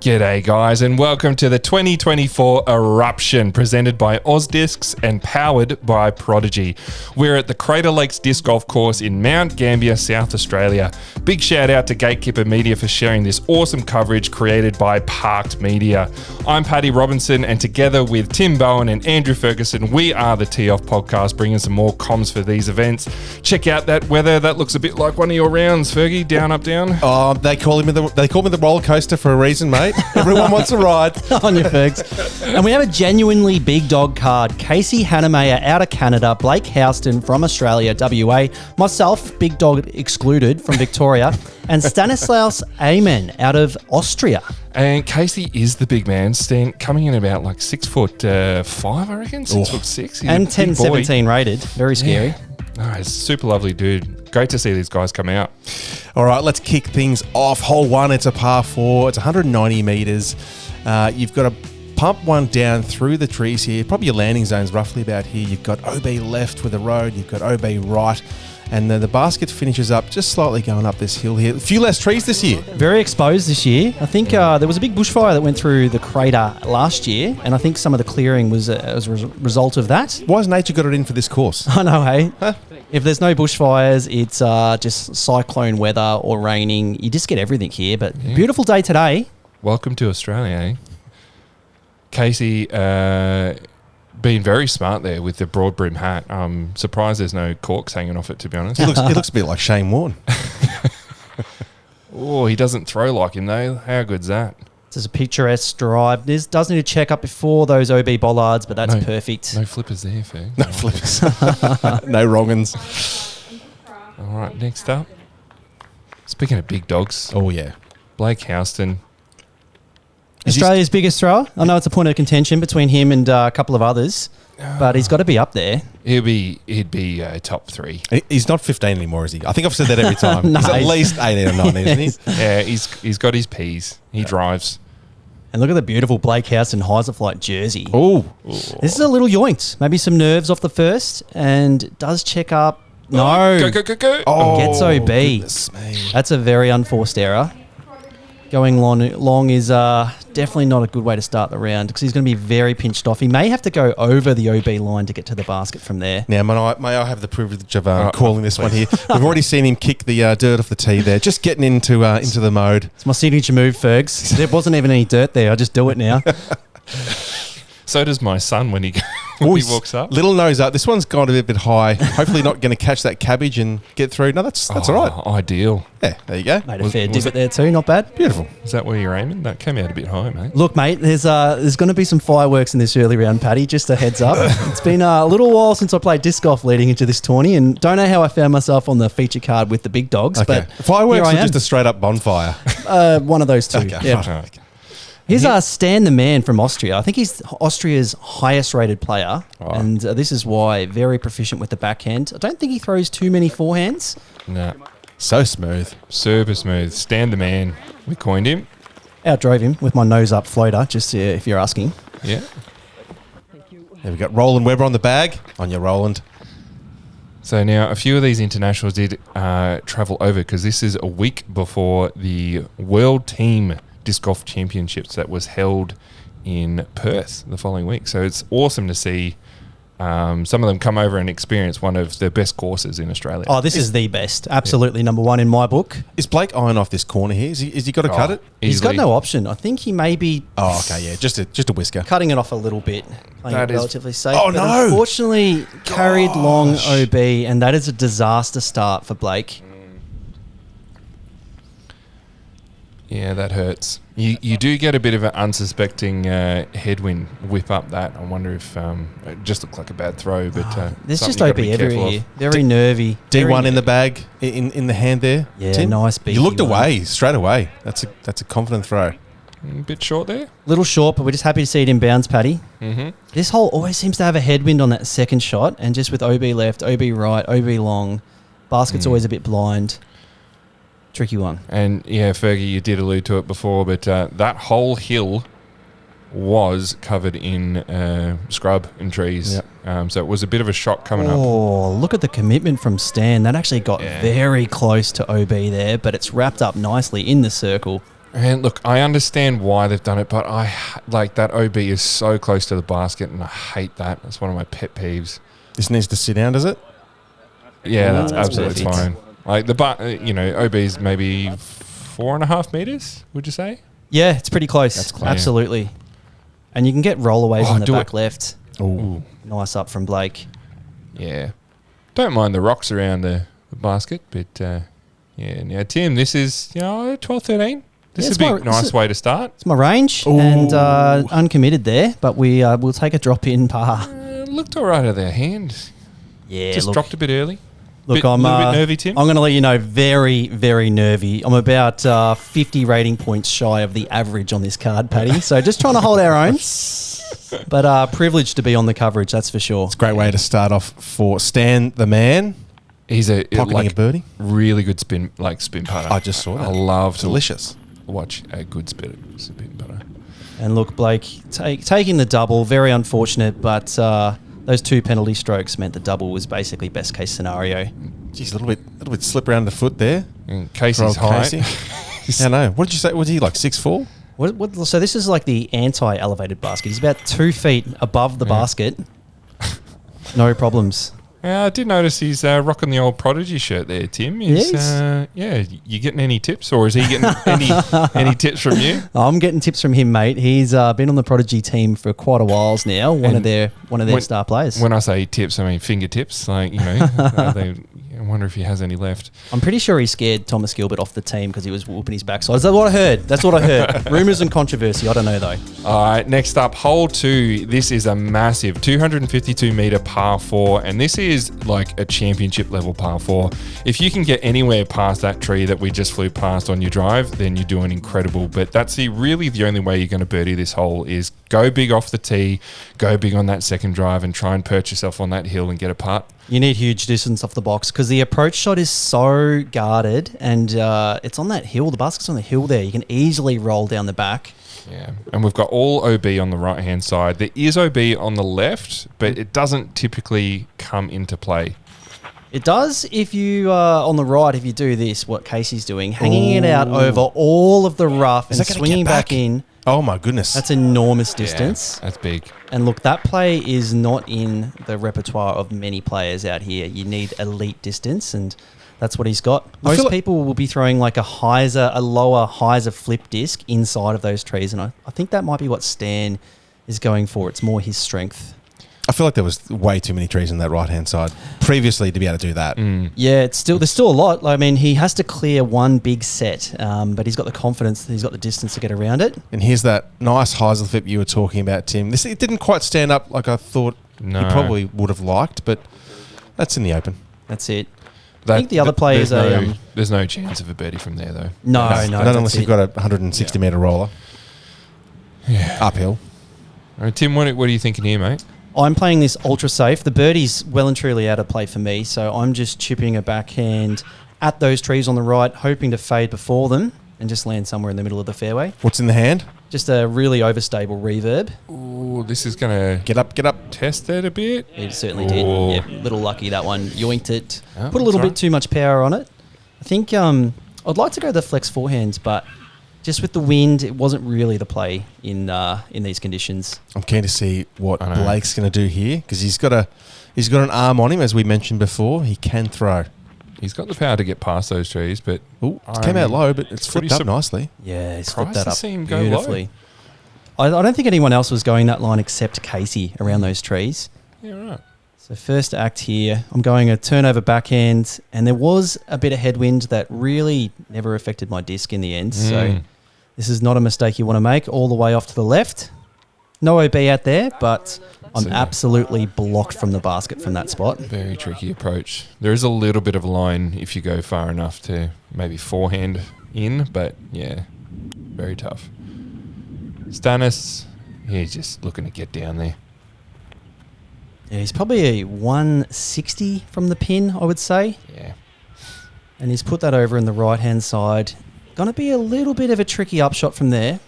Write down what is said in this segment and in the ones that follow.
G'day guys and welcome to the 2024 Eruption presented by AusDiscs and powered by Prodigy. We're at the Crater Lakes Disc Golf Course in Mount Gambier, South Australia. Big shout out to Gatekeeper Media for sharing this awesome coverage created by Parked Media. I'm Paddy Robinson and together with Tim Bohan and Andrew Ferguson, we are the Tee Off Podcast bringing some more comms for these events. Check out that weather, that looks a bit like one of your rounds, Fergie, down, up, down. Oh, they call me the roller coaster for a reason, mate. Everyone wants a ride. On your Fergs. And we have a genuinely big dog card. Casey Hanemayer out of Canada, Blake Houston from Australia, WA, myself, big dog excluded from Victoria, and Stanislaus Amann out of Austria. And Casey is the big man, coming in about like 6'5", I reckon, 6'6". He's and a big 10-17 rated. Very scary. Yeah. No, he's a super lovely dude. Great to see these guys come out. All right, let's kick things off. Hole 1, it's a par 4. It's 190 metres. You've got to pump one down through the trees here. Probably your landing zone's roughly about here. You've got OB left with the road. You've got OB right. And the basket finishes up just slightly going up this hill here. A few less trees this year. Very exposed this year. I think there was a big bushfire that went through the crater last year, and I think some of the clearing was as a result of that. Why has nature got it in for this course? I know, hey? Huh? If there's no bushfires, it's just cyclone weather or raining. You just get everything here, but beautiful day today. Welcome to Australia, eh? Casey, being very smart there with the broad brim hat. I'm surprised there's no corks hanging off it, to be honest. It looks a bit like Shane Warne. Oh, he doesn't throw like him though. How good's that? This is a picturesque drive. This does need to check up before those OB bollards, but that's perfect. No flippers there, Fair. No flippers. No wrong-uns. All right, next up. Speaking of big dogs. Oh, yeah. Blake Houston. Australia's biggest thrower. I know it's a point of contention between him and a couple of others, but he's got to be up there. He'd be top 3. He's not 15 anymore, is he? I think I've said that every time. No, he's at least 18 or 19, isn't he? Yeah, he's got his P's. He drives. And look at the beautiful Blake Houston Heiserflight jersey. Oh. This is a little yoinked. Maybe some nerves off the first, and does check up. No. Go. Oh, Gets OB. goodness me. That's a very unforced error. Going long is definitely not a good way to start the round because he's going to be very pinched off. He may have to go over the OB line to get to the basket from there. Now, may I have the privilege of calling this one here? We've already seen him kick the dirt off the tee there, just getting into the mode. It's my signature move, Fergs. There wasn't even any dirt there. I just do it now. So does my son when he walks up. Little nose up. This one's gone a bit high. Hopefully not going to catch that cabbage and get through. No, that's all right. Ideal. Yeah, there you go. Made a fair divot there too. Not bad. Beautiful. Is that where you're aiming? That came out a bit high, mate. Look, mate, there's going to be some fireworks in this early round, Paddy. Just a heads up. It's been a little while since I played disc golf leading into this tourney, and don't know how I found myself on the feature card with the big dogs. Okay. But Fireworks here or I am. just a straight up bonfire? One of those two. Okay. Yeah. Right. Here's Stan the Man from Austria. I think he's Austria's highest rated player, and this is why very proficient with the backhand. I don't think he throws too many forehands. No. So smooth. Super smooth. Stan the Man. We coined him. Outdrove him with my nose up floater, just if you're asking. Yeah. There we got Roland Webber on the bag. On your Roland. So now a few of these internationals did travel over because this is a week before the World Team Disc Golf Championships that was held in Perth the following week. So it's awesome to see some of them come over and experience one of the best courses in Australia. Oh, this is the best. Absolutely number one in my book. Is Blake eyeing off this corner here? Is he got to cut it? He's got no option. I think he may be Okay, yeah, just a whisker. cutting it off a little bit. Playing That it is- relatively safe. Oh, but no. unfortunately, carried long OB, and that is a disaster start for Blake. Yeah, that hurts. You do get a bit of an unsuspecting headwind whip up that. I wonder if it just looked like a bad throw, but There's something just you gotta OB be careful everywhere. of. Very nervy. D1 in the bag, in the hand there. Yeah, Tim? nice beefy You looked one. away straight away. That's a confident throw. A bit short there. Little short, but we're just happy to see it in bounds, Paddy. Mm-hmm. This hole always seems to have a headwind on that second shot, and just with OB left, OB right, OB long, basket's always a bit blind. Tricky one. And yeah, Fergie, you did allude to it before, but that whole hill was covered in scrub and trees. Yep. So it was a bit of a shock coming up. Oh, look at the commitment from Stan. That actually got very close to OB there, but it's wrapped up nicely in the circle. And look, I understand why they've done it, but like that OB is so close to the basket, and I hate that. That's one of my pet peeves. This needs to sit down, does it? Yeah, that's Ooh, absolutely perfect. fine. Like OB is maybe 4.5 meters. Would you say? Yeah, it's pretty close. That's close. Absolutely. And you can get rollaways on the do back it. left. Ooh. Nice up from Blake. Yeah. Don't mind the rocks around the basket, but yeah. Now, Tim, this is 12, 13. This Yeah, would be a it's nice way to start. It's my range Ooh. and uncommitted there, but we'll take a drop in par. Looked all right out of their hand. Yeah, Just dropped a bit early. Look, A I'm little bit nervy, Tim. I'm going to let you know, very, very nervy. I'm about 50 rating points shy of the average on this card, Paddy. So just trying to hold our own. But privileged to be on the coverage, that's for sure. It's a great way to start off for Stan the man. He's a Pocketing a birdie. really good spin putter. I just saw that. I love to Delicious. watch a good spin putter. And look, Blake, taking the double, very unfortunate, but those 2 penalty strokes meant the double was basically best case scenario. Jeez, a little bit slip around the foot there. And for Casey's old height. Casey. I know. What did you say? Was he like 6'4"? So this is like the anti-elevated basket. He's about 2 feet above the basket. No problems. I did notice he's rocking the old Prodigy shirt there, Tim. Is, Yes. You getting any tips, or is he getting any tips from you? I'm getting tips from him, mate. He's been on the Prodigy team for quite a whiles now. One of their star players. When I say tips, I mean fingertips. Like I wonder if he has any left. I'm pretty sure he scared Thomas Gilbert off the team because he was whooping his backside. Is that what I heard? That's what I heard. Rumours and controversy. I don't know though. All right, next up, hole 2. This is a massive 252 meter par 4, and this is like a championship level par 4. If you can get anywhere past that tree that we just flew past on your drive, then you're doing incredible. But that's really the only way you're going to birdie this hole is go big off the tee, go big on that second drive, and try and perch yourself on that hill and get a putt. You need huge distance off the box because the approach shot is so guarded and it's on that hill. The basket's on the hill there. You can easily roll down the back. Yeah, and we've got all OB on the right-hand side. There is OB on the left, but it doesn't typically come into play. It does if you on the right, if you do this, what Casey's doing, hanging it out over all of the rough and that gonna swinging get back back? in. Oh my goodness. That's enormous distance. Yeah, that's big. And look, that play is not in the repertoire of many players out here. You need elite distance, and that's what he's got. I feel Most like- people will be throwing like a lower hyzer flip disc inside of those trees, and I think that might be what Stan is going for. It's more his strength. I feel like there was way too many trees on that right-hand side previously to be able to do that. Yeah, there's still a lot. I mean, he has to clear one big set, but he's got the confidence, he's got the distance to get around it. And here's that nice hyzer flip you were talking about, Tim. It didn't quite stand up like I thought No. he probably would have liked, but that's in the open. That's it. I think the other play is there's no chance of a birdie from there, though. No, Not that's unless you've it. got a 160 metre roller. Yeah. Uphill. All right, Tim, what are you thinking here, mate? I'm playing this ultra safe. The birdie's well and truly out of play for me, so I'm just chipping a backhand at those trees on the right, hoping to fade before them and just land somewhere in the middle of the fairway. What's in the hand? Just a really overstable reverb. Ooh, this is going to Get up. test it a bit. It certainly Ooh. did. Yeah, little lucky that one. Yoinked it. Oh, Put a little that's bit too much power on it. I think I'd like to go the flex forehands, but just with the wind, it wasn't really the play in these conditions. I'm keen to see what I know. Blake's going to do here because he's got an arm on him, as we mentioned before. He can throw. He's got the power to get past those trees, but Ooh, it came out low, but it's pretty flipped up nicely. Yeah, he's flipped Surprised that to up see him go low. beautifully. I don't think anyone else was going that line except Casey around those trees. Yeah, right. So first act here, I'm going a turnover backhand, and there was a bit of headwind that really never affected my disc in the end. So this is not a mistake you want to make. All the way off to the left. No OB out there, but I'm So- absolutely blocked from the basket from that spot. Very tricky approach. There is a little bit of line if you go far enough to maybe forehand in, but yeah, very tough. Stanis, he's just looking to get down there. Yeah, he's probably a 160 from the pin, I would say. Yeah. And he's put that over in the right-hand side. Going to be a little bit of a tricky upshot from there.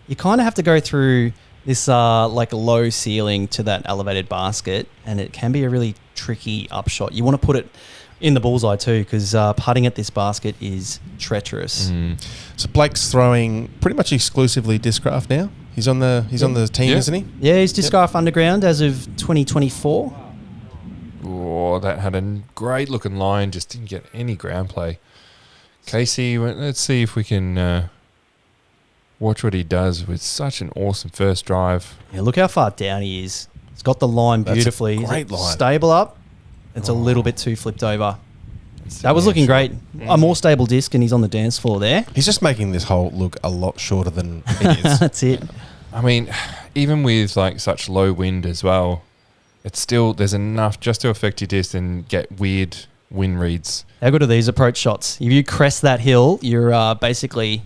You kind of have to go through this like low ceiling to that elevated basket, and it can be a really tricky upshot. You want to put it in the bullseye too, because putting at this basket is treacherous. So Blake's throwing pretty much exclusively Discraft now. He's on the team, isn't he? Yeah, he's Discraft Underground as of 2024. Oh, that had a great looking line. Just didn't get any ground play. Casey, let's see if we can watch what he does with such an awesome first drive. Yeah, look how far down he is. He's got the line beautifully. That's a great line. Stable up. It's a little bit too flipped over. That was looking great. A more stable disc, and he's on the dance floor there. He's just making this hole look a lot shorter than it is. That's it. I mean, even with like such low wind as well, it's still, there's enough just to affect your disc and get weird wind reads. How good are these approach shots? If you crest that hill, you're basically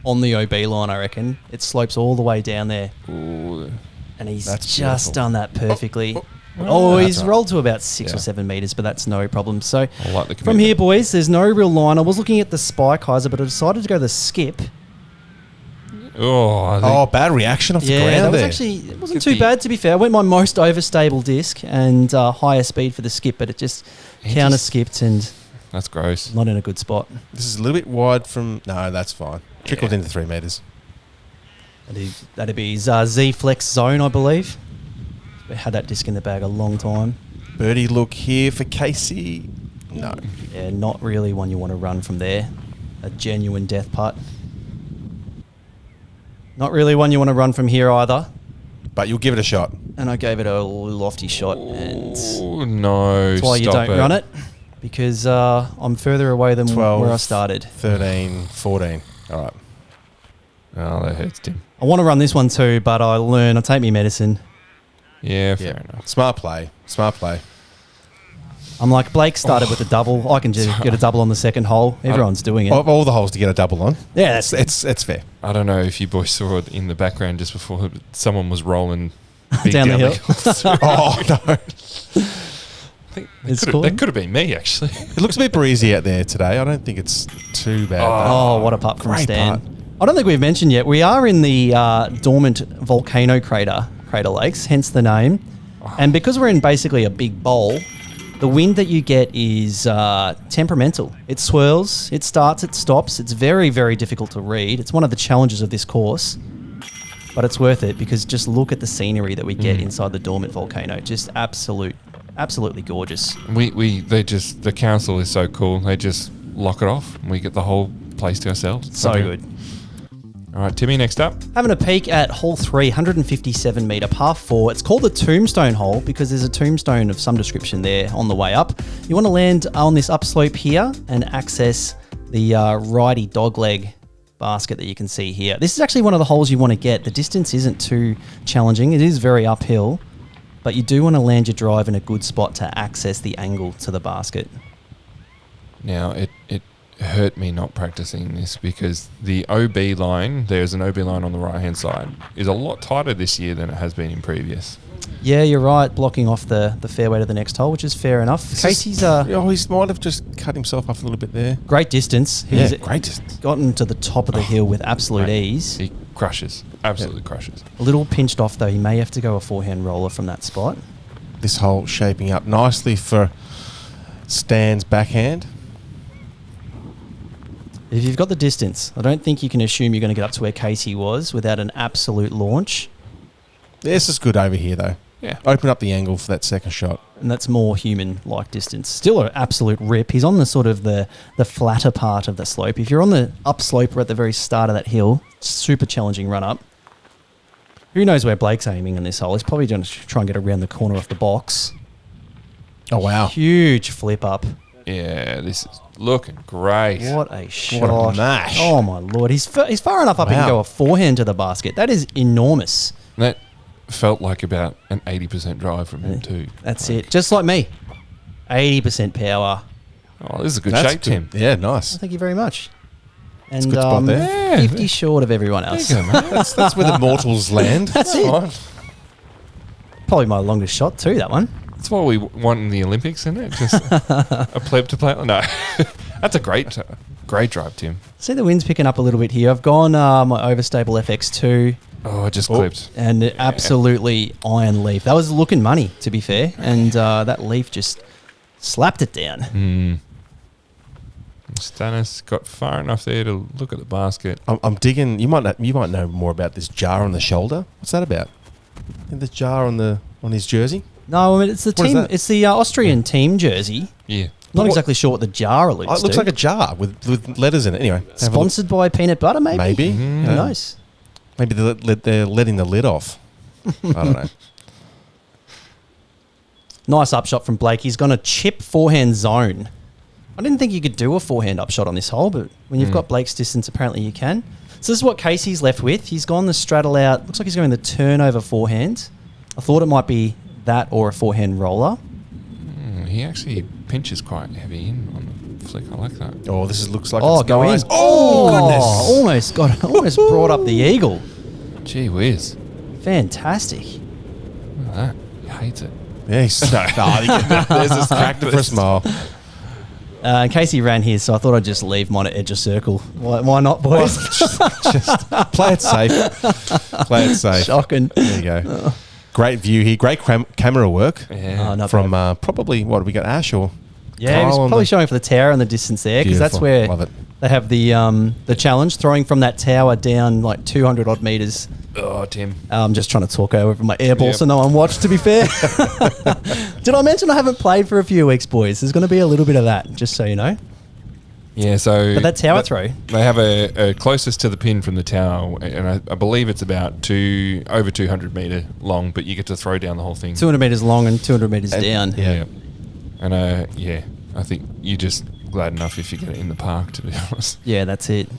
on the OB line, I reckon. It slopes all the way down there. Ooh. And he's That's just beautiful. done that perfectly. That's He's right. rolled to about 6 Yeah. or 7 metres, but that's no problem. So I like the from commitment. here, boys, there's no real line. I was looking at the Spike Heiser, but I decided to go the skip. Oh, I think Oh, bad reaction off the Yeah, ground that was there. actually, it wasn't Could too be- bad, to be fair. I went my most overstable disc and higher speed for the skip, but it just He counter just- skipped and that's gross. not in a good spot. This is a little bit wide from... No, that's fine. Trickled into 3 metres. That'd be his Z Flex zone, I believe. We had that disc in the bag a long time. Birdie look here for Casey. No. Yeah, not really one you want to run from there. A genuine death putt. Not really one you want to run from here either. But you'll give it a shot. And I gave it a lofty shot, and Oh, no. that's why you stop don't run it, because I'm further away than 12, where I started. 13, 14. All right. Oh, that hurts, Tim. I want to run this one too, but I take me medicine. Yeah, fair enough. Smart play. Smart play. I'm like, Blake started with a double. I can just get a double on the second hole. Everyone's doing it. Of all the holes to get a double on. Yeah, It's fair. I don't know if you boys saw it in the background just before, but someone was rolling big Down the hill. Oh, no. I think It's that cool. could have been me, actually. It looks a bit breezy out there today. I don't think it's too bad. Oh, what a putt from Great Stan. putt. I don't think we've mentioned yet, we are in the dormant volcano Crater Lakes, hence the name. And because we're in basically a big bowl, the wind that you get is temperamental. It swirls, it starts, it stops. It's very, very difficult to read. It's one of the challenges of this course. But it's worth it, because just look at the scenery that we get inside the dormant volcano. Just absolutely gorgeous. The council is so cool. They just lock it off and we get the whole place to ourselves. It's So brilliant. good. All right, Timmy, next up. Having a peek at hole 3, 157 metre par 4. It's called the tombstone hole because there's a tombstone of some description there on the way up. You want to land on this upslope here and access the righty dogleg basket that you can see here. This is actually one of the holes you want to get. The distance isn't too challenging. It is very uphill, but you do want to land your drive in a good spot to access the angle to the basket. Now, it hurt me not practicing this because the OB line, there's an OB line on the right-hand side, is a lot tighter this year than it has been in previous. Yeah, you're right, blocking off the fairway to the next hole, which is fair enough. Casey's he might have just cut himself off a little bit there. great distance. Yeah, He's great distance. gotten to the top of the hill with absolute Mate, ease. He crushes. Absolutely crushes. A little pinched off though. He may have to go a forehand roller from that spot. This hole shaping up nicely for Stan's backhand. If you've got the distance, I don't think you can assume you're going to get up to where Casey was without an absolute launch. This is good over here, though. Yeah. Open up the angle for that second shot. And that's more human-like distance. Still an absolute rip. He's on the sort of the flatter part of the slope. If you're on the upslope or at the very start of that hill, super challenging run-up. Who knows where Blake's aiming in this hole? He's probably going to try and get around the corner of the box. Oh, wow. Huge flip up. Yeah, this is looking great. What a shot. What a mash. Oh, my Lord. He's far enough up he can Wow. go a forehand to the basket. That is enormous. That felt like about an 80% drive from him too. That's it. Just like me. 80% power. Oh, this is a good That's shape, Tim. Yeah, nice. Thank you very much. And good spot there. Yeah, 50 short of everyone else. There you go, mate. That's where the mortals land. That's it. fine. Probably my longest shot too, that one. That's what we want in the Olympics, isn't it? Just a pleb to play. No, that's a great drive, Tim. See the wind's picking up a little bit here. I've gone my overstable FX2 Oh, it just clipped. And absolutely iron leaf. That was looking money, to be fair. And that leaf just slapped it down. Stanis got far enough there to look at the basket. I'm digging. You might know more about this jar on the shoulder. What's that about? And the jar on his jersey. No, I mean, it's the What is team. that? It's the Austrian team jersey. Yeah. Not exactly sure what the jar alludes Oh, to. it looks like a jar with letters in it. Anyway, have a look. Sponsored by peanut butter, maybe? Maybe. Who knows? Maybe they're letting the lid off. I don't know. Nice upshot from Blake. He's gone a chip forehand zone. I didn't think you could do a forehand upshot on this hole, but when you've got Blake's distance, apparently you can. So this is what Casey's left with. He's gone the straddle out. Looks like he's going the turnover forehand. I thought it might be that or a forehand roller. He actually pinches quite heavy in on the flick. I like that. Oh, this looks like Oh, it's go nice. in. Oh, goodness. Almost brought up the eagle. Gee whiz. Fantastic. Look at that. He hates it. Yeah, there's this cracked for a smile. Casey ran his, so I thought I'd just leave mine at edge of circle. Why not, boys? Just play it safe. Play it safe. Shocking. There you go. Great view here. Great camera work Yeah. Not from bad. probably, what, have we got Ash or Yeah, he was Kyle on probably the- showing for the tower and the distance there, because that's Beautiful. where Love it. they have the challenge, throwing from that tower down like 200 odd meters. Oh, Tim. I'm just trying to talk over my air ball Yep. so no one watched, to be fair. Did I mention I haven't played for a few weeks, boys? There's going to be a little bit of that, just so you know. Yeah, so... But that tower throw. They have a closest to the pin from the tower, and I believe it's about over 200 metre long, but you get to throw down the whole thing. 200 meters long and 200 meters down. Yeah. And I think you're just glad enough if you get it in the park, to be honest. Yeah, that's it.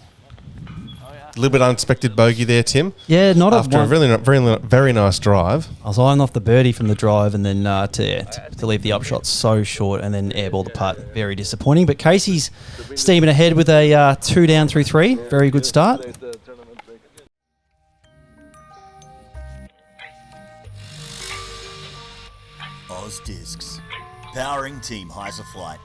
A little bit unexpected bogey there, Tim. Yeah, not After a a very nice drive. I was eyeing off the birdie from the drive and then to leave the upshot so short and then airball the putt. Very disappointing. But Casey's steaming ahead with a 2 down through 3. Very good start. AusDiscs, powering Team Heiser Flight.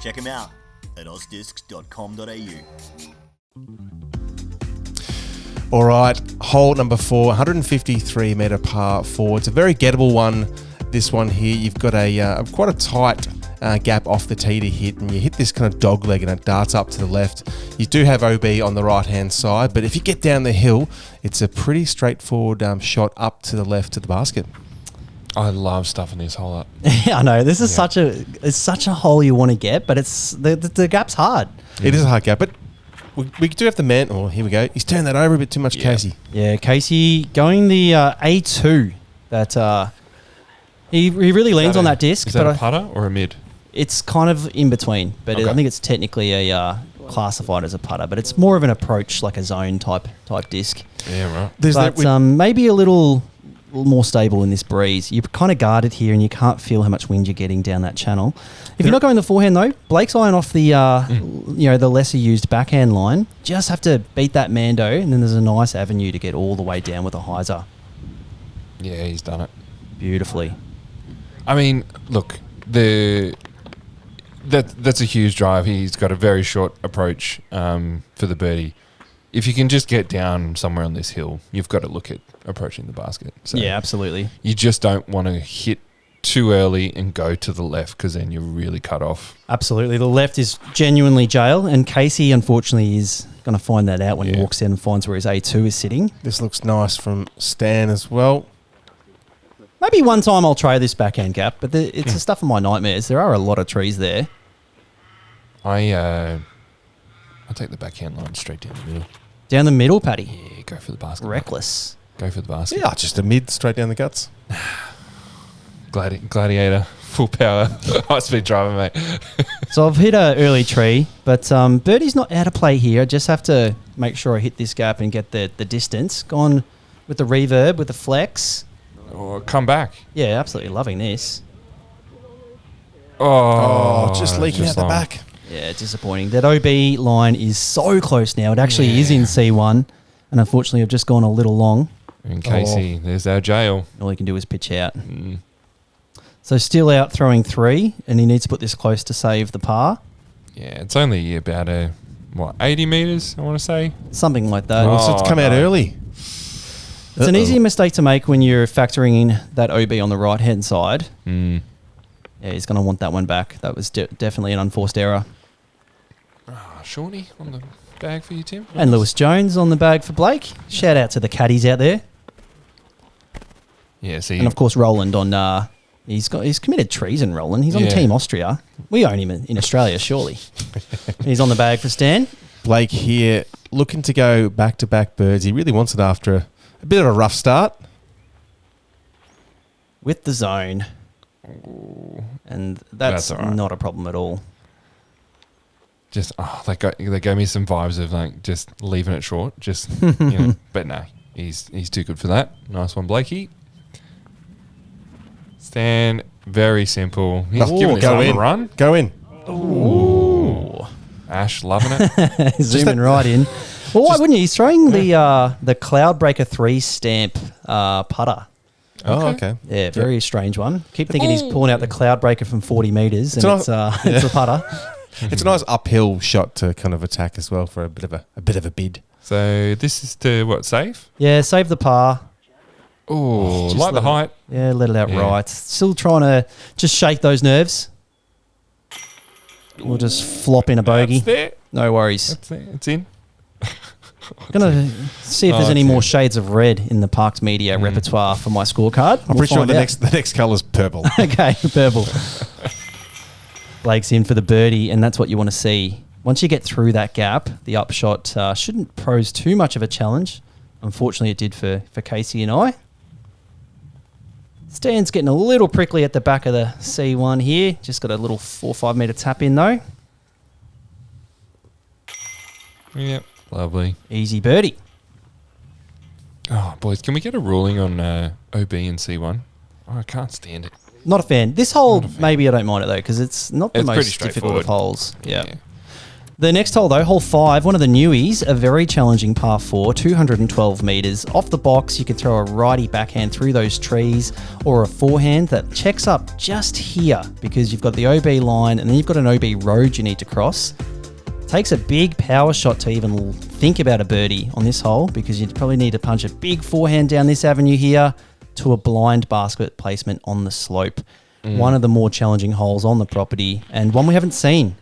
Check him out at ausdiscs.com.au. All right, hole number 4, 153 metre par 4. It's a very gettable one, this one here. You've got a quite a tight gap off the tee to hit, and you hit this kind of dog leg and it darts up to the left. You do have OB on the right-hand side, but if you get down the hill, it's a pretty straightforward shot up to the left to the basket. I love stuffing this hole up. Yeah, I know. This is such a hole you want to get, but it's the gap's hard. It is a hard gap, but we do have the man. Oh, here we go. He's turned that over a bit too much, Casey. Yeah, Casey going the A2. That he really leans on that disc, Is that but a putter or a mid? it's kind of in between. But Okay. I think it's technically a classified as a putter, but it's more of an approach, like a zone type disc. Yeah, right. There's But maybe a little more stable in this breeze. You're kind of guarded here, and you can't feel how much wind you're getting down that channel. If you're not going the forehand though, Blake's eyeing off the the lesser used backhand line. Just have to beat that Mando, and then there's a nice avenue to get all the way down with a hyzer. Yeah, he's done it. Beautifully. I mean, look, that's a huge drive. He's got a very short approach for the birdie. If you can just get down somewhere on this hill, you've got to look at approaching the basket. So Yeah, absolutely. you just don't want to hit too early and go to the left, because then you're really cut off. Absolutely. The left is genuinely jail, and Casey, unfortunately, is going to find that out when he Yeah. walks in and finds where his A2 is sitting. This looks nice from Stan as well. Maybe one time I'll try this backhand gap, but it's the stuff of my nightmares. There are a lot of trees there. I'll take the backhand line straight down the middle. Down the middle, Paddy. Yeah, go for the basket. Reckless. Go for the basket. Yeah, just a mid straight down the guts. Gladiator, full power, high speed driver, mate. So I've hit an early tree, but birdie's not out of play here. I just have to make sure I hit this gap and get the distance. Gone with the reverb, with the flex. Or come back. Yeah, absolutely loving this. Oh, Just leaking out the long. back. Yeah, disappointing. That OB line is so close now. It actually is in C1, and unfortunately, I've just gone a little long. In Casey, there's our jail. All he can do is pitch out. So still out throwing 3, and he needs to put this close to save the par. Yeah, it's only about 80 metres, I want to say. Something like that. So it's come out early. It's an easy mistake to make when you're factoring in that OB on the right-hand side. Mm. Yeah, he's going to want that one back. That was definitely an unforced error. Shawnee on the bag for you, Tim. And Lewis Jones on the bag for Blake. Shout out to the caddies out there. Yeah, see. And of course, Roland on... He's committed treason, Roland. He's on Team Austria. We own him in Australia, surely. He's on the bag for Stan. Blake here looking to go back-to-back birds. He really wants it after a bit of a rough start. With the zone. And that's all right. not a problem at all. Just, they gave me some vibes of like just leaving it short. Just, but no, he's too good for that. Nice one, Blakey. Stan, very simple. He's giving his arm a run. Go in. Ooh. Ash, loving it. Zooming right in. Well, why wouldn't you? He's throwing the Cloudbreaker 3 stamp putter. Oh, okay. Yeah, very strange one. Keep thinking he's pulling out the Cloudbreaker from 40 metres, and it's a putter. It's a nice uphill shot to kind of attack as well for a bit of a bid. So this is to what, save? Yeah, save the par. Oh, like the height. Yeah, let it out right. Still trying to just shake those nerves. We'll just flop in a bogey. That's there. No worries. That's there. It's in. Gonna see if there's any more shades of red in the Parks Media repertoire for my scorecard. I'm pretty sure the next colour's purple. Okay, purple. Blake's in for the birdie, and that's what you want to see. Once you get through that gap, the upshot shouldn't pose too much of a challenge. Unfortunately, it did for Casey and I. Stan's getting a little prickly at the back of the C1 here. Just got a little 4 or 5 metre tap in though. Yep, lovely. Easy birdie. Oh, boys, can we get a ruling on OB and C1? Oh, I can't stand it. Not a fan. This hole, maybe I don't mind it though, because it's not the It's pretty most difficult of straightforward. holes. Yeah. The next hole though, hole 5, one of the newies, a very challenging par 4, 212 metres. Off the box, you can throw a righty backhand through those trees or a forehand that checks up just here because you've got the OB line and then you've got an OB road you need to cross. Takes a big power shot to even think about a birdie on this hole because you probably need to punch a big forehand down this avenue here to a blind basket placement on the slope. One of the more challenging holes on the property and one we haven't seen.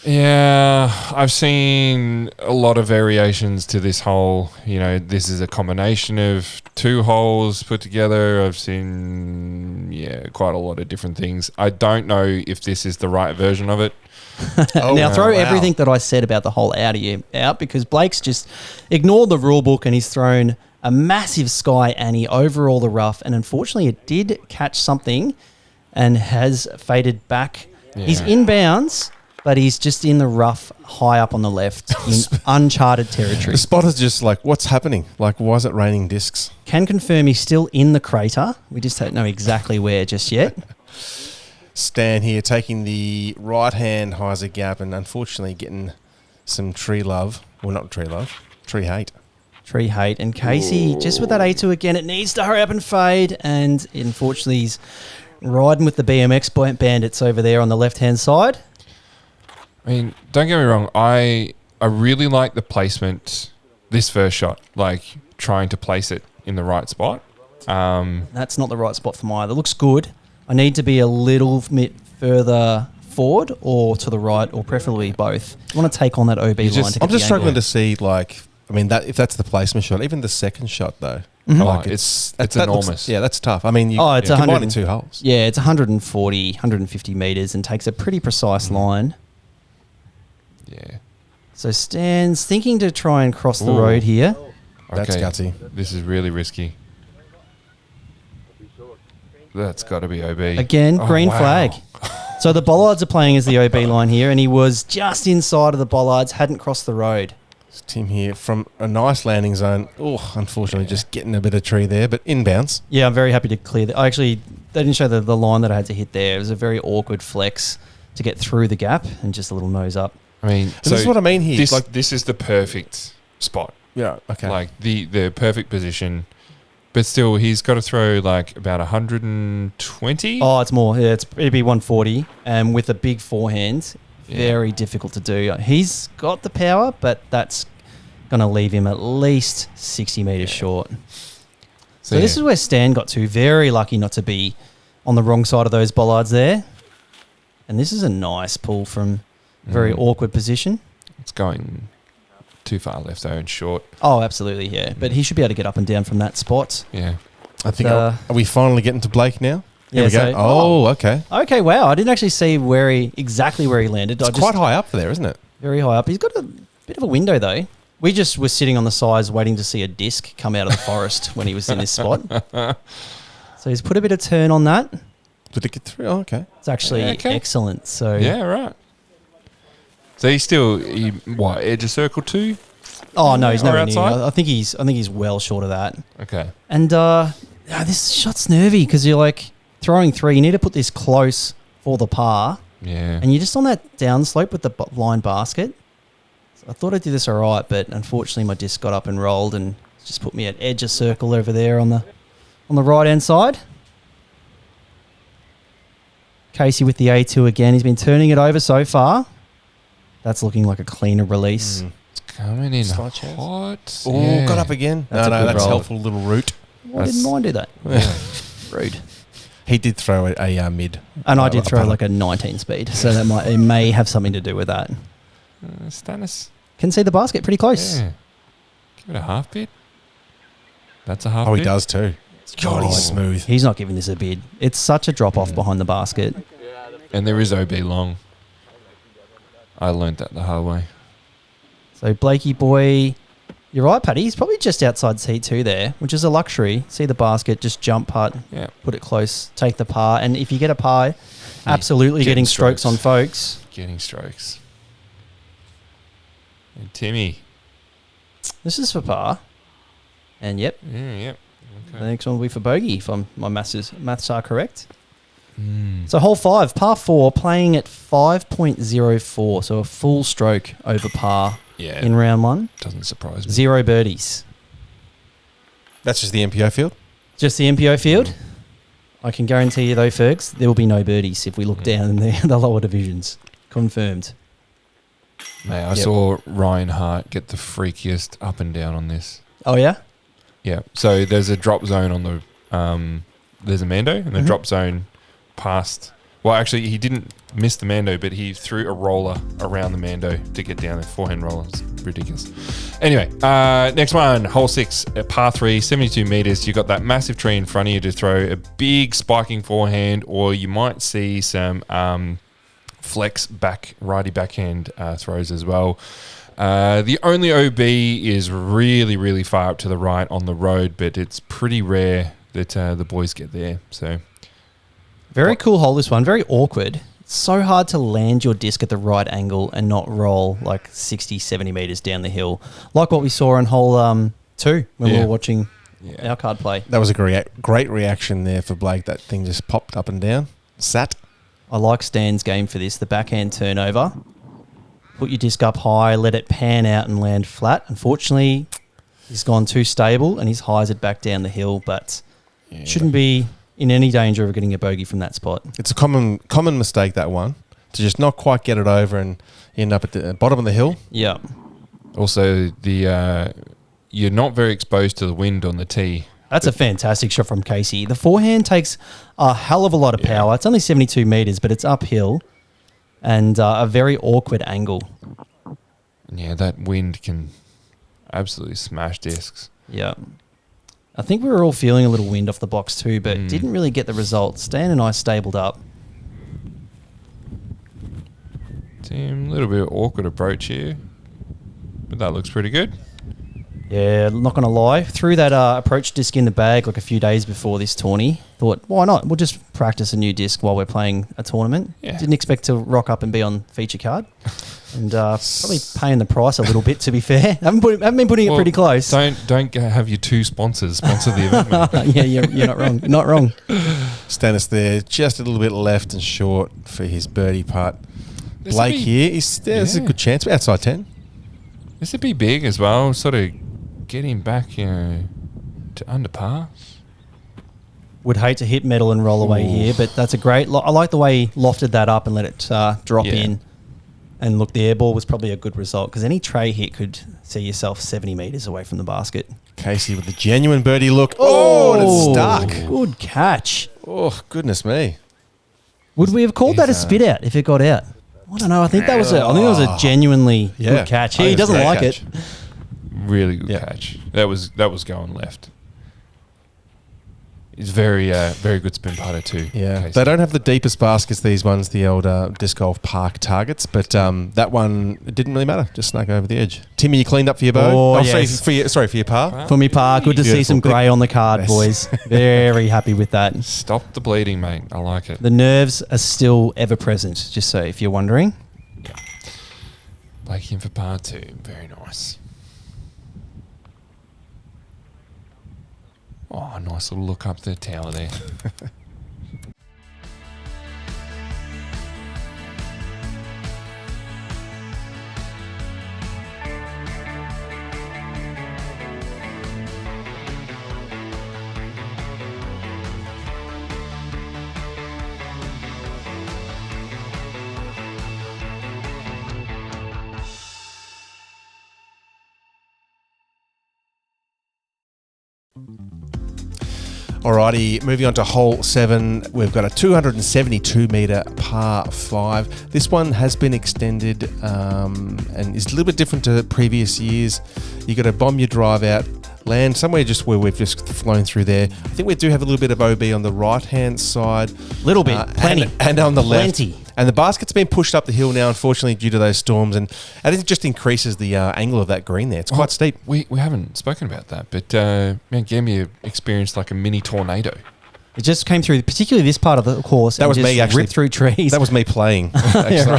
Yeah, I've seen a lot of variations to this hole. You know, this is a combination of 2 holes put together. I've seen, quite a lot of different things. I don't know if this is the right version of it. Now throw everything that I said about the hole out because Blake's just ignored the rule book and he's thrown a massive sky Annie over all the rough, and unfortunately it did catch something and has faded back. Yeah. He's inbounds, but he's just in the rough high up on the left in uncharted territory. The spotter's just like, what's happening? Like, why is it raining discs? Can confirm he's still in the crater. We just don't know exactly where just yet. Stan here taking the right-hand hyzer gap and unfortunately getting some tree love. Well, not tree love, tree hate. Tree hate. And Casey, just with that A2 again, it needs to hurry up and fade. And unfortunately, he's riding with the BMX bandits over there on the left-hand side. I mean, don't get me wrong. I really like the placement, this first shot, like trying to place it in the right spot. That's not the right spot for mine. It looks good. I need to be a little bit further forward or to the right, or preferably both. I want to take on that OB line. I'm just struggling to see, like, I mean, that if that's the placement shot, even the second shot though. Mm-hmm. Like it's that enormous. Looks, yeah, that's tough. I mean, it's combining 2 holes. Yeah, it's 140, 150 metres and takes a pretty precise line. Yeah. So Stan's thinking to try and cross the road here. That's gutsy. This is really risky. That's got to be OB. Again, green flag. So the bollards are playing as the OB line here, and he was just inside of the bollards, hadn't crossed the road. It's Tim here from a nice landing zone. Oh, unfortunately, just getting a bit of tree there, but inbounds. Yeah, I'm very happy to clear that. They didn't show the line that I had to hit there. It was a very awkward flex. to get through the gap and just a little nose up. I mean, So this is what I mean here. This is the perfect spot. Yeah, okay. Like the perfect position. But still, he's got to throw like about 120. Oh, it's more. Yeah, it'd be 140. And with a big forehand, very difficult to do. He's got the power, but that's going to leave him at least 60 metres short. So this is where Stan got to. Very lucky not to be on the wrong side of those bollards there. And this is a nice pull from a very awkward position. It's going too far left though and short. Oh, absolutely, yeah. But he should be able to get up and down from that spot. Yeah. I think, are we finally getting to Blake now? There we go. So, okay. Okay, wow. I didn't actually see exactly where he landed. It's quite high up there, isn't it? Very high up. He's got a bit of a window though. We just were sitting on the sides waiting to see a disc come out of the forest when he was in this spot. So he's put a bit of turn on that. Did it get through? Oh, okay. It's actually excellent. So yeah, right. So he's still edge of circle 2? Oh no, he's nowhere outside. near. I think he's well short of that. Okay. And this shot's nervy because you're like throwing 3. You need to put this close for the par. Yeah. And you're just on that down slope with the line basket. So I thought I did this all right, but unfortunately my disc got up and rolled and just put me at edge of circle over there on the right hand side. Casey with the A2 again. He's been turning it over so far. That's looking like a cleaner release. It's coming in Slight hot. Oh, got up again. That's a good that's roll. helpful little route. Why didn't mine do that? Rude. He did throw a mid. And I did throw like a 19 speed, so it may have something to do with that. Stannis. Can see the basket pretty close. Yeah. Give it a half bid. That's a half bid. Oh, he does too. God, he's smooth. He's not giving this a bid. It's such a drop off behind the basket. And there is OB long. I learnt that the hard way. So Blakey boy, you're right, Paddy. He's probably just outside C2 there, which is a luxury. See the basket, just jump putt, put it close, take the par. And if you get a par, absolutely getting strokes on folks. Getting strokes. And Timmy. This is for par. And yep. Yep. Okay. The next one will be for bogey, if my maths are correct. So hole 5, par 4, playing at 5.04, so a full stroke over par in round 1. Doesn't surprise me. 0 birdies. That's just the MPO field? Just the MPO field. I can guarantee you though, Fergs, there will be no birdies if we look down in the lower divisions. Confirmed. Mate, I saw Ryan Hart get the freakiest up and down on this. Oh yeah? Yeah. So there's a drop zone on the there's a Mando and the drop zone past. Well, actually, he didn't miss the Mando, but he threw a roller around the Mando to get down there. Forehand roller. It's ridiculous. Anyway, next one, hole 6, par 3, 72 meters. You got that massive tree in front of you to throw a big spiking forehand, or you might see some flex righty backhand throws as well. The only OB is really, really far up to the right on the road, but it's pretty rare that the boys get there. So. Very cool hole, this one. Very awkward. It's so hard to land your disc at the right angle and not roll like 60, 70 metres down the hill. Like what we saw in hole 2 when we were watching our card play. That was a great reaction there for Blake. That thing just popped up and down. Sat. I like Stan's game for this. The backhand turnover. Put your disc up high, let it pan out and land flat. Unfortunately, he's gone too stable and he's hyzered back down the hill, but shouldn't be in any danger of getting a bogey from that spot. It's a common mistake, that one, to just not quite get it over and end up at the bottom of the hill. Yeah. Also, you're not very exposed to the wind on the tee. That's a fantastic shot from Casey. The forehand takes a hell of a lot of power. It's only 72 metres, but it's uphill and a very awkward angle. Yeah, that wind can absolutely smash discs. Yeah. I think we were all feeling a little wind off the box too, but didn't really get the result. Stan and I stabled up. Tim, a little bit of awkward approach here, but that looks pretty good. Yeah, not going to lie. Threw that approach disc in the bag like a few days before this tourney. Thought, why not? We'll just practice a new disc while we're playing a tournament. Yeah. Didn't expect to rock up and be on feature card. And probably paying the price a little bit, to be fair. Haven't been putting it pretty close. Don't have your two sponsors sponsor the event, mate. Yeah, you're not wrong. Not wrong. Stannis there, just a little bit left and short for his birdie putt. This Blake would be- here, there's a yeah. good chance. Outside 10. This would be big as well. Sort of get him back, to under par. Would hate to hit metal and roll away here, but that's a great... I like the way he lofted that up and let it drop in. And look, the air ball was probably a good result because any tray hit could see yourself 70 metres away from the basket. Casey with the genuine birdie look. Oh, and it's stuck. Good catch. Oh, goodness me. Would we have called that a He's, spit out if it got out? I don't know. I think that was a genuinely good catch. He doesn't like it. Really good catch. That was going left. He's very good spin putter too. Yeah, Casey. they don't have the deepest baskets, these ones, the old disc golf park targets, but that one, it didn't really matter. Just snuck over the edge. Timmy, you cleaned up for your bow? Oh, yes. For your par? For me, par. Good to see some Beautiful. grey on the card, Yes. boys. Very happy with that. Stop the bleeding, mate. I like it. The nerves are still ever present, just so if you're wondering. Blake in for par 2. Very nice. Oh, nice little look up the tower there. Alrighty, moving on to hole 7. We've got a 272 metre par 5. This one has been extended and is a little bit different to previous years. You got to bomb your drive out, land somewhere just where we've just flown through there. I think we do have a little bit of OB on the right-hand side. Little bit, plenty. And on the left. Plenty. And the basket's been pushed up the hill now, unfortunately, due to those storms. And it just increases the angle of that green there. It's quite steep. We haven't spoken about that, but Mount Gambier experienced like a mini tornado. It just came through, particularly this part of the course. That and was just me, actually. ripped through trees. That was me playing. Yeah,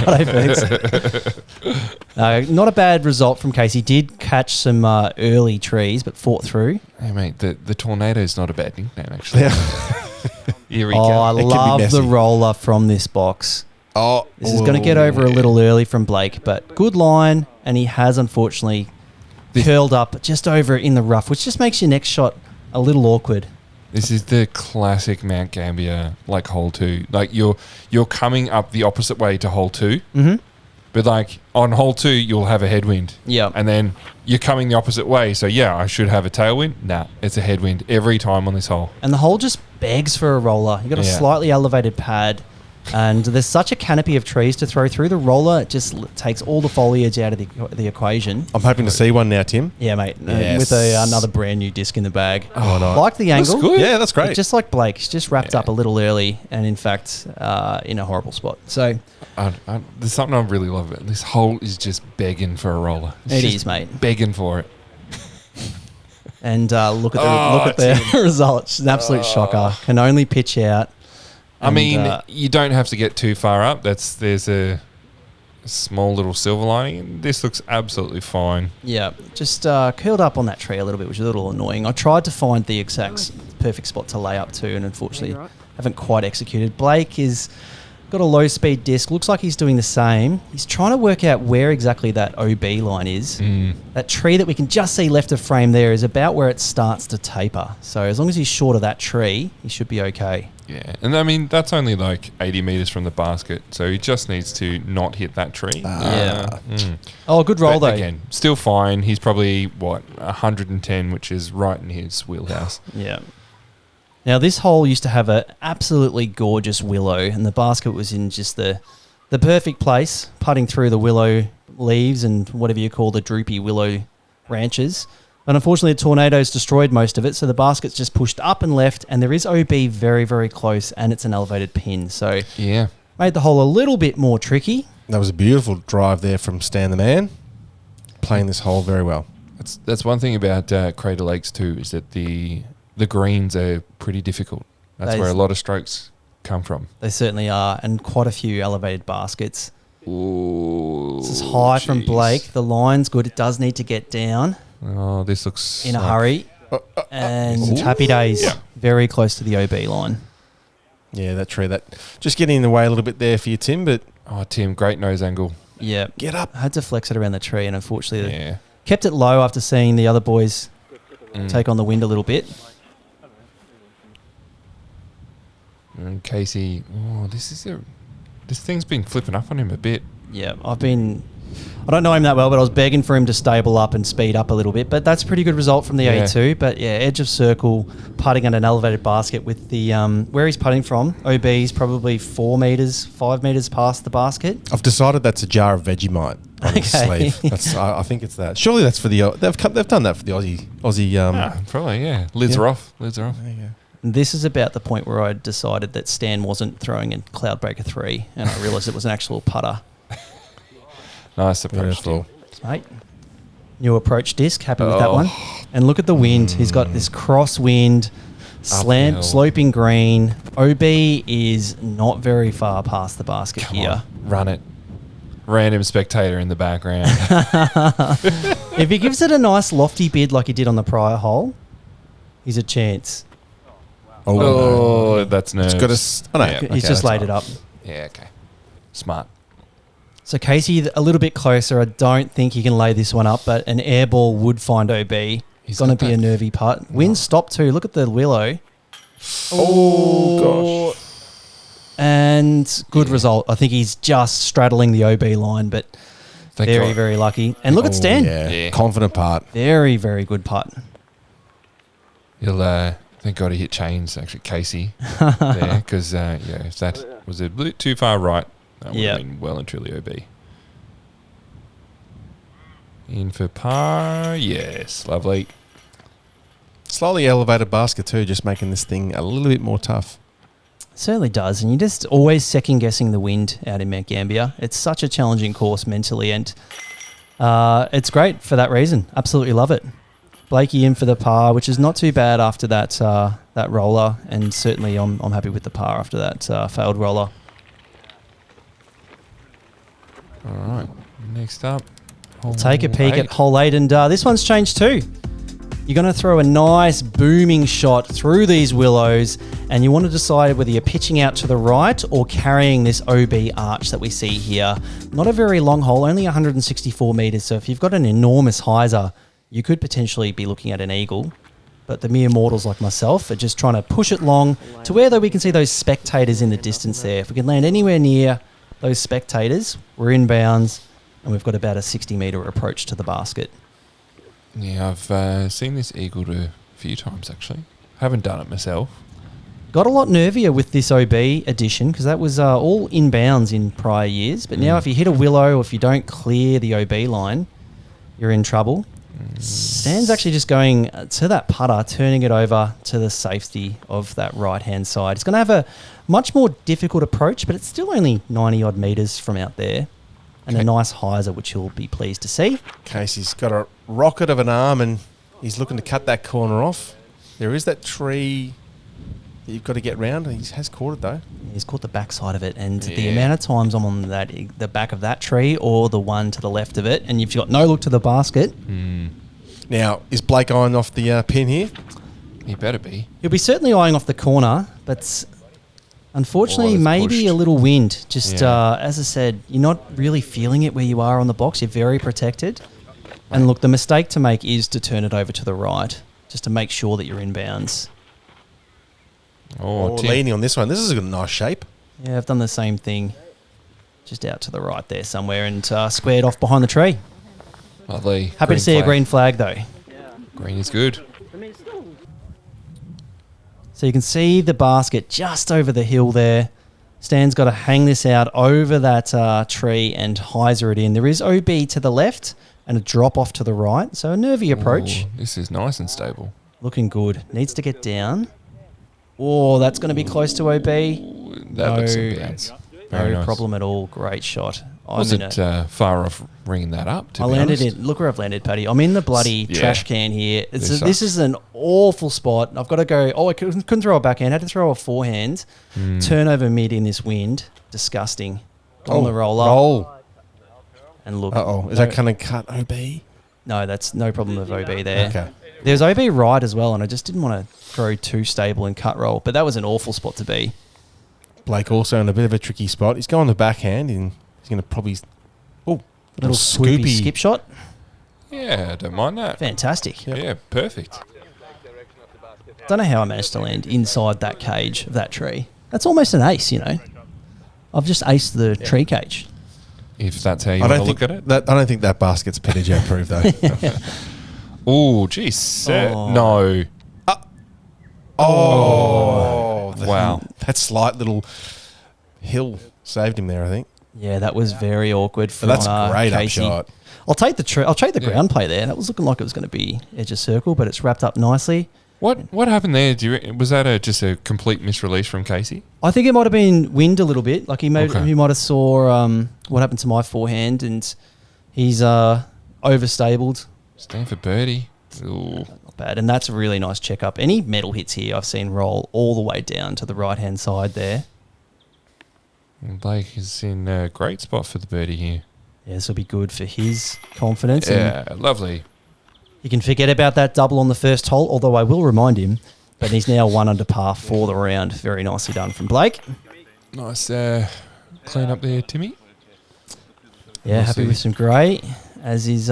right, not a bad result from Casey. Did catch some early trees, but fought through. Hey, mate, the tornado is not a bad nickname, actually. Here we Oh, go. I It can be love the messy. roller from this box. Oh, This is going to get over a little early from Blake, but good line, and he has unfortunately curled up just over in the rough, which just makes your next shot a little awkward. This is the classic Mount Gambier, like hole 2. Like you're coming up the opposite way to hole 2, but like on hole 2 you'll have a headwind. Yeah. And then you're coming the opposite way, so yeah, I should have a tailwind. Nah, it's a headwind every time on this hole. And the hole just begs for a roller. You've got a Yeah. slightly elevated pad, and there's such a canopy of trees to throw through. The roller just takes all the foliage out of the equation. I'm hoping to see one now, Tim. Yeah, mate. Yes. With another brand new disc in the bag. Oh, no. Like the angle. That's good. Yeah, that's great. But just like Blake, he's just wrapped up a little early and, in fact, in a horrible spot. So There's something I really love about it. This hole is just begging for a roller. it is, mate. Begging for it. And look at the result. It's an absolute shocker. Can only pitch out. I mean, you don't have to get too far up. There's a small little silver lining. This looks absolutely fine. Yeah, just curled up on that tree a little bit, which is a little annoying. I tried to find the exact perfect spot to lay up to, and unfortunately haven't quite executed. Blake is got a low-speed disc. Looks like he's doing the same. He's trying to work out where exactly that OB line is. That tree that we can just see left of frame there is about where it starts to taper. So as long as he's short of that tree, he should be okay. Yeah, and I mean, that's only like 80 metres from the basket, so he just needs to not hit that tree. Oh, good roll, But though. again, still fine. He's probably, 110, which is right in his wheelhouse. Yeah. Now, this hole used to have an absolutely gorgeous willow, and the basket was in just the perfect place, putting through the willow leaves and whatever you call the droopy willow branches. But unfortunately, the tornadoes destroyed most of it, so the basket's just pushed up and left, and there is OB very, very close, and it's an elevated pin. So Yeah. made the hole a little bit more tricky. That was a beautiful drive there from Stan the Man. Playing this hole very well. That's one thing about Crater Lakes too, is that the greens are pretty difficult. That's where a lot of strokes come from. They certainly are, and quite a few elevated baskets. Ooh, This is high from Blake. The line's good. It does need to get down Oh, this looks in a hurry. And happy days. Yeah. Very close to the OB line. Yeah, that tree. That just getting in the way a little bit there for you, Tim. But Oh, Tim, great nose angle. Yeah. get up. I had to flex it around the tree, and unfortunately, Yeah. kept it low after seeing the other boys take on the wind a little bit. And Casey, this thing's been flipping up on him a bit. Yeah, I don't know him that well, but I was begging for him to stable up and speed up a little bit. But that's a pretty good result from the Yeah. A2. But yeah, edge of circle, putting at an elevated basket with the where he's putting from. OB's probably 4 meters, 5 meters past the basket. I've decided that's a jar of Vegemite on his Okay. sleeve. I think it's that. Surely that's for the they've done that for the Aussie. Probably, yeah. Lids Yeah. are off. Lids are off. There you go. And this is about the point where I decided that Stan wasn't throwing in Cloudbreaker 3, and I realised it was an actual putter. Nice approach, Beautiful. Tim. Mate, new approach disc, happy with that one. And look at the wind. He's got this crosswind, Uphill. sloping green. OB is not very far past the basket Come here. on, run it. Random spectator in the background. If he gives it a nice lofty bid like he did on the prior hole, he's a chance. Oh, that's nerves. It's got a. Oh no, Yeah. He's okay, just that's laid fine. it up. Yeah, okay. Smart. So Casey, a little bit closer. I don't think he can lay this one up, but an air ball would find OB. It's going to got be a that- nervy putt. Wind stopped too. Look at the willow. Oh gosh. And good result. I think he's just straddling the OB line, but Thank very, God. very lucky. And look at Stan. Yeah. Confident part. Very, very good putt. He'll, thank God he hit chains, actually, Casey, there, because, if that was a bit too far right, that would Yeah. have been well and truly OB. In for par, yes, lovely. Slowly elevated basket too, just making this thing a little bit more tough. Certainly does. And you're just always second guessing the wind out in Mount Gambier. It's such a challenging course mentally, and it's great for that reason. Absolutely love it. Blakey in for the par, which is not too bad after that that roller, and certainly I'm happy with the par after that failed roller. All right, next up. Take a peek hole at hole 8, and this one's changed too. You're going to throw a nice booming shot through these willows, and you want to decide whether you're pitching out to the right or carrying this OB arch that we see here. Not a very long hole, only 164 metres, so if you've got an enormous hyzer, you could potentially be looking at an eagle. But the mere mortals like myself are just trying to push it long to where though we can see those spectators in the distance there. If we can land anywhere near those spectators, we're in bounds, and we've got about a 60-metre approach to the basket. Yeah, I've seen this eagled a few times, actually. Haven't done it myself. Got a lot nervier with this OB edition because that was all inbounds in prior years. But now if you hit a willow or if you don't clear the OB line, you're in trouble. Stan's actually just going to that putter, turning it over to the safety of that right-hand side. It's going to have a much more difficult approach, but it's still only 90-odd metres from out there. And a nice hyzer, which you'll be pleased to see. Casey's got a rocket of an arm and he's looking to cut that corner off. There is that tree that you've got to get round. He has caught it though. He's caught the backside of it, and the Yeah. amount of times I'm on the back of that tree or the one to the left of it, and you've got no look to the basket. Now, is Blake eyeing off the pin here? He better be. He'll be certainly eyeing off the corner, but unfortunately, Oh, it's maybe pushed. a little wind. Just Yeah. as I said, you're not really feeling it where you are on the box. You're very protected. And look, the mistake to make is to turn it over to the right, just to make sure that you're in bounds. Oh, Tim. Leaning on this one. This is a nice shape. Yeah, I've done the same thing. Just out to the right there somewhere and squared off behind the tree. Lovely. Happy to see a flag. green flag though. Green is good. So you can see the basket just over the hill there. Stan's got to hang this out over that tree and hyzer it in. There is OB to the left and a drop off to the right. So a nervy approach. Ooh, this is nice and stable. Looking good. Needs to get down. Oh, that's going to be close to OB. That looks in bounds. Very No nice. problem at all. Great shot. Wasn't far off ringing that up, to I be landed honest. in. Look where I've landed, Paddy. I'm in the bloody trash can here. This is an awful spot. I've got to go. Oh, I couldn't throw a backhand. I had to throw a forehand. Turn over mid in this wind. Disgusting. On the roll up. Roll. And look. Is that kind of cut OB? No, that's no problem with OB there. Okay. There's OB right as well, and I just didn't want to throw too stable and cut roll. But that was an awful spot to be. Blake also in a bit of a tricky spot. He's going the backhand and he's going to probably... Little swoopy skip shot. Yeah, I don't mind that. Fantastic. Yeah, perfect. Don't know how I managed to land inside that cage of that tree. That's almost an ace, you know. I've just aced the tree cage. If that's how you want to look at it. I don't think that basket's PDG approved, though. Oh, geez. Oh. No. Wow. That slight little hill saved him there, I think. Yeah, that was very awkward from But that's a great Casey. upshot. I'll take the ground play there. That was looking like it was going to be edge of circle, but it's wrapped up nicely. What happened there? Was that just a complete misrelease from Casey? I think it might have been wind a little bit. Like he might have saw what happened to my forehand, and he's overstabled. Stanford birdie. Ooh. Not bad, and that's a really nice checkup. Any metal hits here, I've seen roll all the way down to the right hand side there. And Blake is in a great spot for the birdie here. Yeah, this will be good for his confidence. Yeah, lovely. You can forget about that double on the first hole, although I will remind him. But he's now 1 under par for the round. Very nicely done from Blake. Nice clean up there, Timmy. Yeah, happy with some grey, as is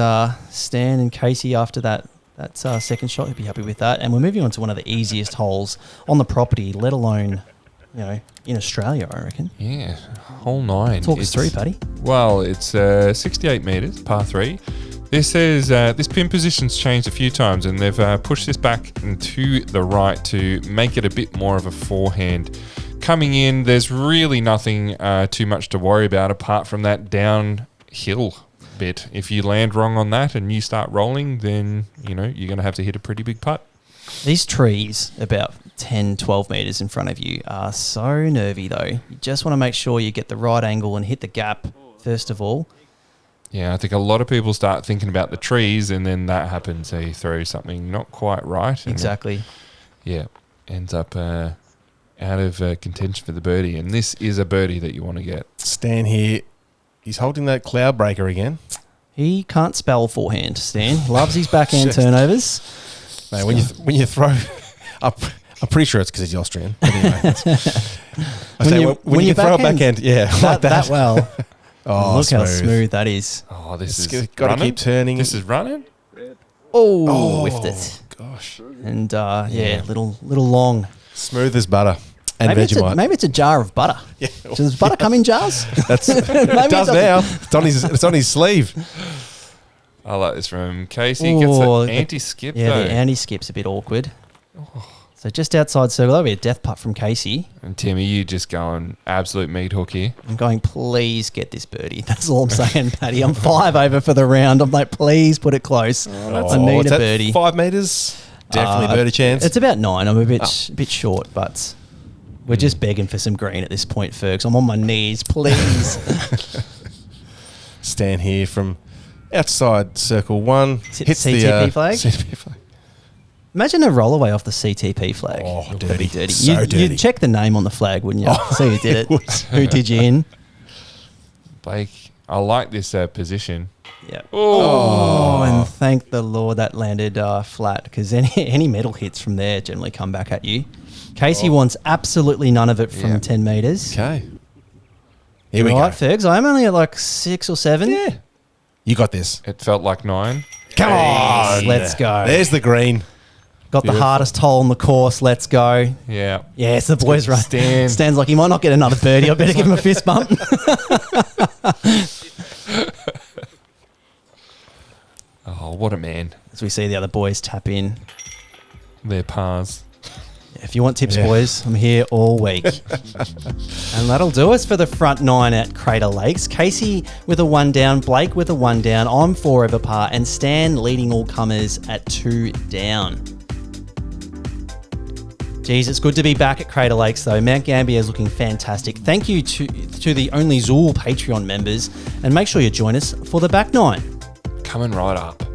Stan and Casey after that second shot. He'll be happy with that. And we're moving on to one of the easiest holes on the property, let alone, in Australia, I reckon. Yeah, hole 9. Talk us through, Paddy. Well, it's 68 metres, par 3. This says this pin position's changed a few times, and they've pushed this back and to the right to make it a bit more of a forehand. Coming in, there's really nothing too much to worry about apart from that downhill bit. If you land wrong on that and you start rolling, then you're going to have to hit a pretty big putt. These trees about 10, 12 metres in front of you are so nervy, though. You just want to make sure you get the right angle and hit the gap first of all. Yeah, I think a lot of people start thinking about the trees, and then that happens. They throw something not quite right. Exactly. Ends up out of contention for the birdie. And this is a birdie that you want to get. Stan here, he's holding that cloud breaker again. He can't spell forehand, Stan. Loves his backhand turnovers. Mate, when you throw up, I'm pretty sure it's because he's Austrian. But anyway, when you throw a backhand, like that well. Oh, look how smooth that is. Oh, this is got to keep turning. This is running. Oh, whiffed it. Gosh. And little long. Smooth as butter. And Vegemite. Maybe it's a jar of butter. Yeah. Does butter come in jars? It does now. It's on his sleeve. I like this from Casey. Gets the anti-skip, Yeah, though. the anti-skip's a bit awkward. So just outside circle, that'll be a death putt from Casey. And Timmy, you just going absolute meat hook here. I'm going, please get this birdie. That's all I'm saying, Paddy. I'm 5 over for the round. I'm like, please put it close. I need a birdie. 5 metres? Definitely birdie chance. It's about 9. I'm a bit short, but we're just begging for some green at this point, Fergs. I'm on my knees, please. Stan here from outside circle 1. Hits CTP the flag. CTP flag. Imagine a roll away off the CTP flag. Oh, It would dirty. be dirty. So dirty. You'd check the name on the flag, wouldn't you? Oh, See who did it. it would. Who did you in? Blake, I like this position. Yeah. Oh. And thank the Lord that landed flat, because any metal hits from there generally come back at you. Casey wants absolutely none of it from 10 metres. Okay. Here we go. Right, Fergs. I'm only at like 6 or 7. Yeah. You got this. It felt like 9. Come on. Let's go. There's the green. Got the hardest hole on the course. Let's go. Yeah. Yes, the boys run. Stan's like, he might not get another birdie. I better give him a fist bump. Oh, what a man. As we see the other boys tap in. Their pars. If you want tips, boys, I'm here all week. And that'll do us for the front 9 at Crater Lakes. Casey with a 1 down, Blake with a 1 down, I'm 4 over par, and Stan leading all comers at 2 down. Geez, it's good to be back at Crater Lakes, though. Mount Gambier is looking fantastic. Thank you to the Only Zool Patreon members, and make sure you join us for the back nine. Coming right up.